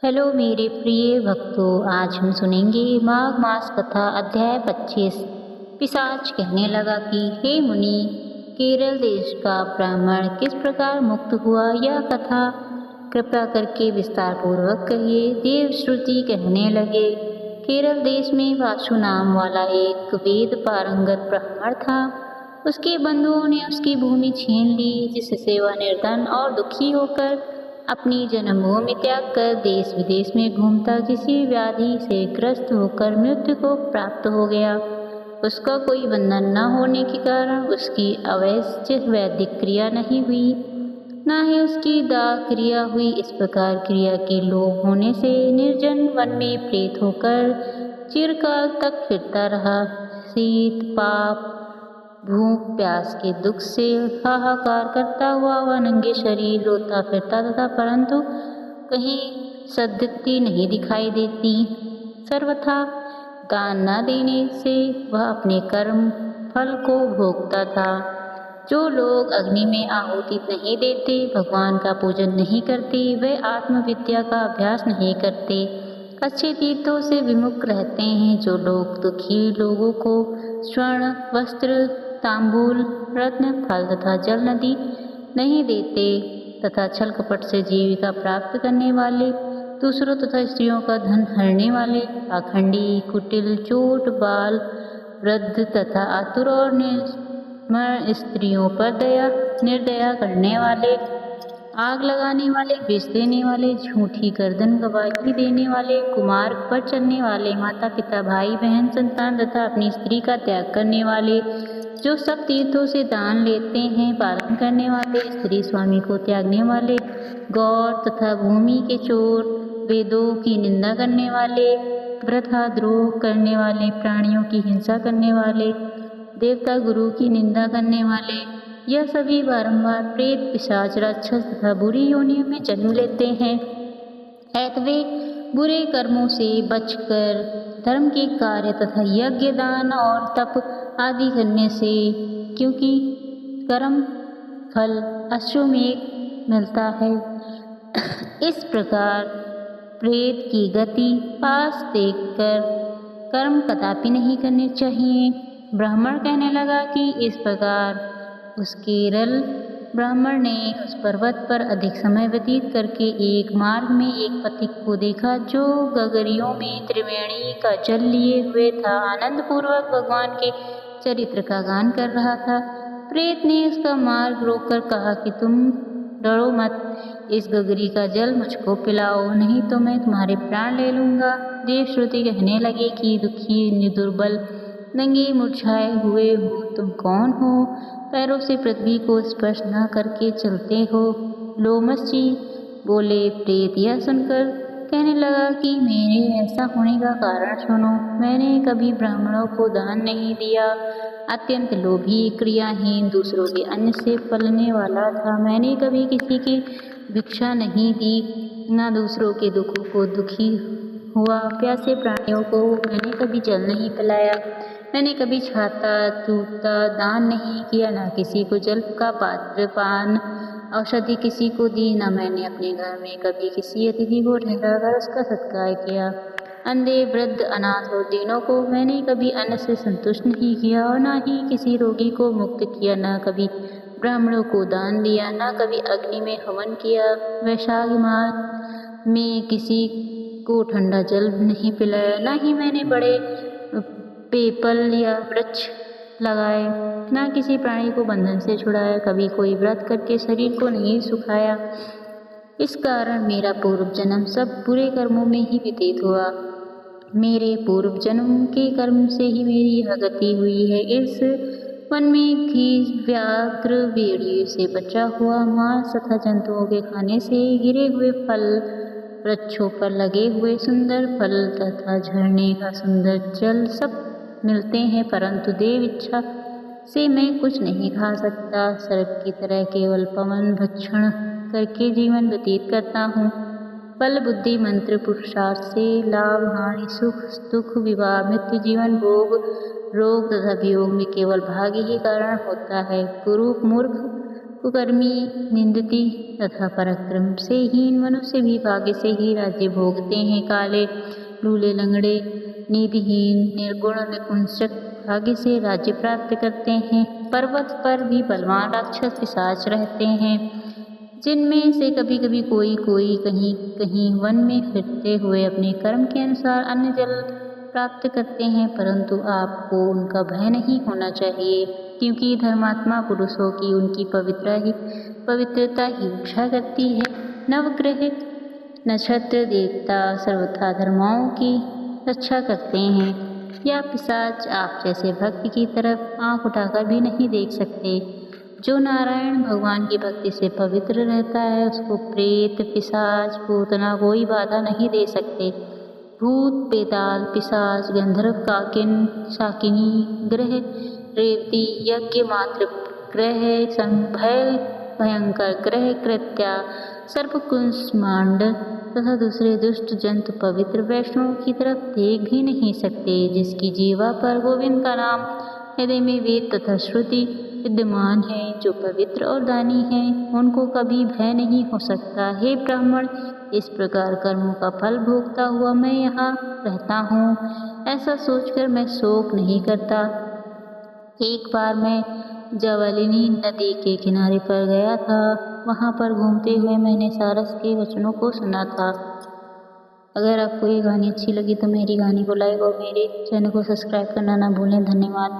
Hello मेरे प्रिय भक्तों, आज हम सुनेंगे माघ मास कथा अध्याय 25। पिशाच कहने लगा कि हे मुनि, केरल देश का ब्राह्मण किस प्रकार मुक्त हुआ, यह कथा कृपा करके विस्तार पूर्वक कहिए। देव श्रुति कहने लगे, केरल देश में वासु नाम वाला एक वेद पारंगत ब्राह्मण था। उसके बंधुओं ने उसकी भूमि छीन ली, जिससे वह निर्धन और दुखी होकर अपनी जन्मभूमि त्याग कर देश विदेश में घूमता किसी व्याधि से ग्रस्त होकर मृत्यु को प्राप्त हो गया। उसका कोई बंधन न होने के कारण उसकी अवैध वैदिक क्रिया नहीं हुई, न ही उसकी दाह क्रिया हुई। इस प्रकार क्रिया के लोभ होने से निर्जन वन में प्रेत होकर चिरकाल तक फिरता रहा। शीत पाप भूख प्यास के दुख से हाहाकार करता हुआ वह नंगे शरीर रोता फिरता था, परंतु कहीं सद्गति नहीं दिखाई देती। सर्वथा दान न देने से वह अपने कर्म फल को भोगता था। जो लोग अग्नि में आहुति नहीं देते, भगवान का पूजन नहीं करते, वे आत्मविद्या का अभ्यास नहीं करते, अच्छे तीर्थों से विमुख रहते हैं। जो लोग दुखी लोगों को स्वर्ण वस्त्र तांबूल रत्न फल तथा जल नदी नहीं देते तथा छल कपट से जीविका प्राप्त करने वाले, दूसरों तथा स्त्रियों का धन हरने वाले, पाखंडी कुटिल चोट बाल वृद्ध तथा आतुर और निर्मल स्त्रियों पर निर्दया करने वाले, आग लगाने वाले, विष देने वाले, झूठी गर्दन गवाही देने वाले, कुमार्ग पर चलने वाले, माता पिता भाई बहन संतान तथा अपनी स्त्री का त्याग करने वाले, जो सब तीर्थों से दान लेते हैं, पालन करने वाले, स्त्री स्वामी को त्यागने वाले, गौर तथा भूमि के चोर, वेदों की निंदा करने वाले, वृथा द्रोह करने वाले, प्राणियों की हिंसा करने वाले, देवता गुरु की निंदा करने वाले, यह सभी बारंबार प्रेत पिशाच राक्षस तथा बुरी योनियों में जन्म लेते हैं। ऐतवे बुरे कर्मों से बचकर धर्म के कार्य तथा यज्ञ दान और तप आदि करने से, क्योंकि कर्म फल अश्वमेध मिलता है। इस प्रकार प्रेत की गति पास देखकर कर्म कदापि नहीं करने चाहिए। ब्राह्मण कहने लगा कि इस प्रकार उस केरल ब्राह्मण ने उस पर्वत पर अधिक समय व्यतीत करके एक मार्ग में एक पथिक को देखा, जो गगरियों में त्रिवेणी का जल लिए हुए था, आनंद पूर्वक भगवान के चरित्र का गान कर रहा था। प्रेत ने उसका मार्ग रोककर कहा कि तुम डरो मत, इस गगरी का जल मुझको पिलाओ, नहीं तो मैं तुम्हारे प्राण ले लूँगा। देव श्रुति कहने लगे कि दुखी दुर्बल नंगे मुरझाए हुए हो, तुम कौन हो? पैरों से पृथ्वी को स्पर्श न करके चलते हो। लोमस जी बोले। प्रेत यह सुनकर कहने लगा कि मेरे ऐसा होने का कारण सुनो। मैंने कभी ब्राह्मणों को दान नहीं दिया, अत्यंत लोभी क्रियाहीन दूसरों के अन्न से पलने वाला था। मैंने कभी किसी की भिक्षा नहीं दी, न दूसरों के दुखों को दुखी हुआ। प्यासे प्राणियों को मैंने कभी जल नहीं पिलाया, मैंने कभी छाता जूता दान नहीं किया, न किसी को जल का पात्र पान औषधि किसी को दी, न मैंने अपने घर में कभी किसी अतिथि को ठहराकर उसका सत्कार किया। अंधे वृद्ध अनाथ और दीनों को मैंने कभी अन्न से संतुष्ट नहीं किया, और न ही किसी रोगी को मुक्त किया, न कभी ब्राह्मणों को दान दिया, न कभी अग्नि में हवन किया। वैशाख मास में किसी को ठंडा जल नहीं पिलाया, न ही मैंने बड़े पीपल या वृक्ष लगाए, न किसी प्राणी को बंधन से छुड़ाया, कभी कोई व्रत करके शरीर को नहीं सुखाया। इस कारण मेरा पूर्व जन्म सब बुरे कर्मों में ही व्यतीत हुआ। मेरे पूर्व जन्म के कर्म से ही मेरी यह गति हुई है। इस वन में घीस व्याघ्र भेड़ियों से बचा हुआ मांस तथा जंतुओं के खाने से गिरे हुए फल, वृक्षों पर लगे हुए सुंदर फल तथा झरने का सुंदर जल सब मिलते हैं, परंतु देव इच्छा से मैं कुछ नहीं खा सकता। सर्प की तरह केवल पवन भक्षण करके जीवन व्यतीत करता हूँ। बल बुद्धि मंत्र पुरुषार्थ से लाभ हानि सुख दुख विवाह मृत्यु जीवन भोग रोग तथा वियोग में केवल भाग्य ही कारण होता है। कुरूप मूर्ख कुकर्मी, निंदती तथा पराक्रम से हीन मनुष्य भी भाग्य से ही राज्य भोगते हैं। काले, लूले, लंगड़े, निधिहीन, निर्गुण, नपुंसक भाग्य से राज्य प्राप्त करते हैं। पर्वत पर भी बलवान राक्षस पिशाच रहते हैं, जिनमें से कभी कभी कोई कहीं कहीं वन में फिरते हुए अपने कर्म के अनुसार अन्न जल प्राप्त करते हैं, परंतु आपको उनका भय नहीं होना चाहिए, क्योंकि धर्मात्मा पुरुषों की उनकी पवित्रता ही रक्षा करती है। नवग्रह नक्षत्र देवता सर्वथा धर्माओं की रक्षा करते हैं। या पिशाच आप जैसे भक्त की तरफ आंख उठाकर भी नहीं देख सकते। जो नारायण भगवान की भक्ति से पवित्र रहता है, उसको प्रेत, पिशाच, पूतना कोई बाधा नहीं दे सकते। भूत, बेताल, पिशाच, गंधर्व, काकिन, शाकिनी ग्रह, रेवती, यज्ञ मात्र ग्रह, संभय, भयंकर ग्रह, कृत्या, सर्पकुंसमांड तथा दूसरे दुष्ट जंतु पवित्र वैष्णव की तरफ देख भी नहीं सकते। जिसकी जीवा पर गोविंद का नाम, हृदय में वेद तथा श्रुति विद्यमान है, जो पवित्र और दानी है, उनको कभी भय नहीं हो सकता। हे ब्राह्मण, इस प्रकार कर्मों का फल भोगता हुआ मैं यहाँ रहता हूँ, ऐसा सोचकर मैं शोक नहीं करता। एक बार मैं जवलिनी नदी के किनारे पर गया था। वहाँ पर घूमते हुए मैंने सारस के वचनों को सुना था। अगर आपको ये कहानी अच्छी लगी तो मेरी कहानी को लाइक और मेरे चैनल को सब्सक्राइब करना ना भूलें। धन्यवाद।